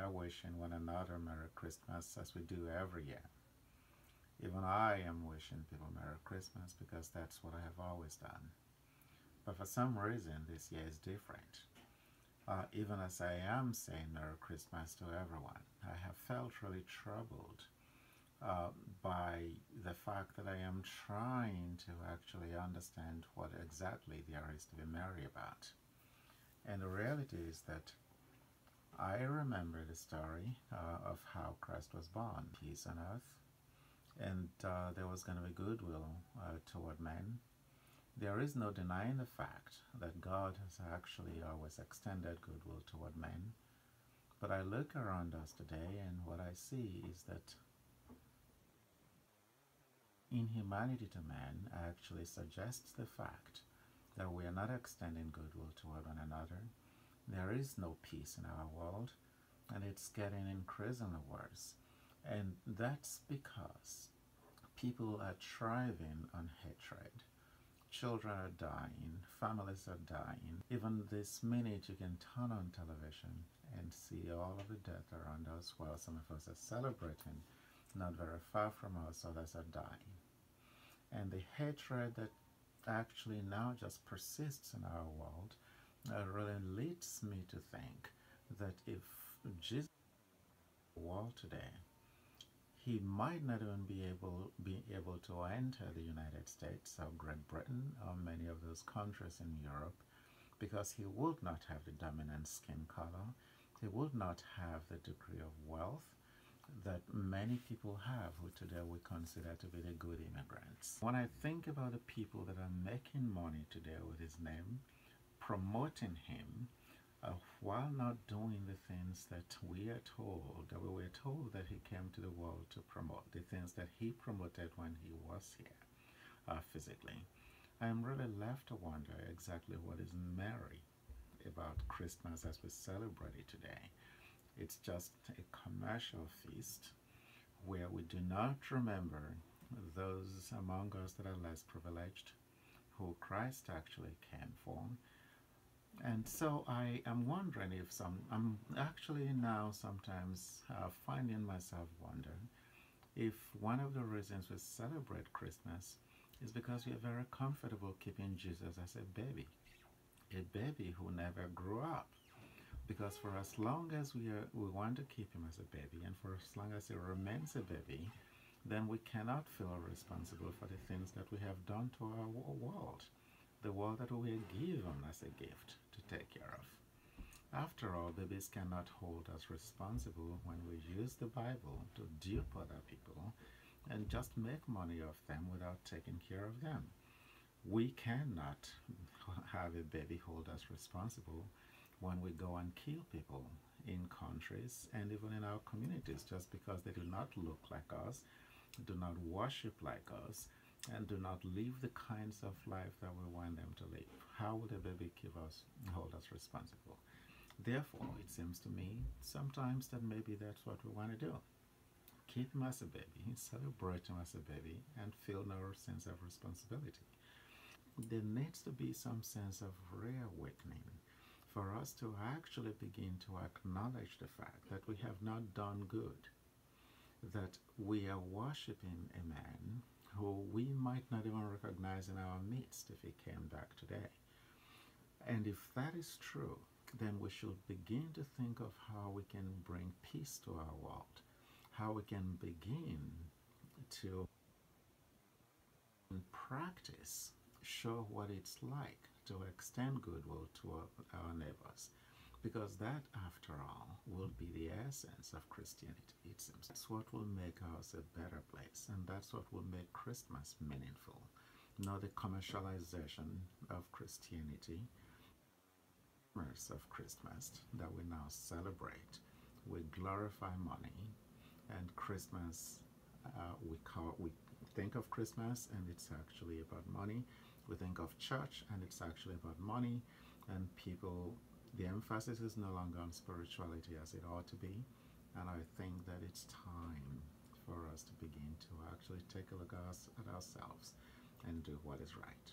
are wishing one another Merry Christmas as we do every year. Even I am wishing people Merry Christmas because that's what I have always done. But for some reason, this year is different. Even as I am saying Merry Christmas to everyone, I have felt really troubled uh, by the fact that I am trying to actually understand what exactly there is to be merry about. And the reality is that I remember the story of how Christ was born, peace on earth, and there was going to be goodwill toward men. There is no denying the fact that God has actually always extended goodwill toward men. But I look around us today, and what I see is that inhumanity to man actually suggests the fact that we are not extending goodwill toward one another. There is no peace in our world, and it's getting increasingly worse. And that's because people are thriving on hatred. Children are dying, families are dying. Even this minute you can turn on television and see all of the death around us while some of us are celebrating. Not very far from us, others are dying. And the hatred that actually now just persists in our world really leads me to think that if Jesus were in the world today, he might not even be able to enter the United States or Great Britain or many of those countries in Europe, because he would not have the dominant skin color. He would not have the degree of wealth that many people have who today we consider to be the good immigrants. When I think about the people that are making money today with his name, promoting him, while not doing the things that we are told, that we were told that he came to the world to promote, the things that he promoted when he was here physically, I'm really left to wonder exactly what is merry about Christmas as we celebrate it today. It's just a commercial feast where we do not remember those among us that are less privileged, who Christ actually came for. And so I am wondering if I'm actually now sometimes finding myself wondering if one of the reasons we celebrate Christmas is because we are very comfortable keeping Jesus as a baby who never grew up. Because for as long as we want to keep him as a baby, and for as long as he remains a baby, then we cannot feel responsible for the things that we have done to our world, the world that we are given as a gift to take care of. After all, babies cannot hold us responsible when we use the Bible to dupe other people and just make money off them without taking care of them. We cannot have a baby hold us responsible when we go and kill people in countries and even in our communities just because they do not look like us, do not worship like us, and do not live the kinds of life that we want them to live. How would a baby hold us responsible? Therefore, it seems to me sometimes that maybe that's what we want to do. Keep him as a baby, celebrate him as a baby, and feel no sense of responsibility. There needs to be some sense of reawakening for us to actually begin to acknowledge the fact that we have not done good, that we are worshiping a man who we might not even recognize in our midst if he came back today. And if that is true, then we should begin to think of how we can bring peace to our world, how we can begin to, in practice, show what it's like to extend goodwill to our neighbors. Because that, after all, will be the essence of Christianity, it seems. That's what will make us a better place, and that's what will make Christmas meaningful. Not the commercialization of Christianity, of Christmas that we now celebrate. We glorify money, and Christmas, we think of Christmas and it's actually about money. We think of church and it's actually about money, and people, the emphasis is no longer on spirituality as it ought to be. And I think that it's time for us to begin to actually take a look at ourselves and do what is right.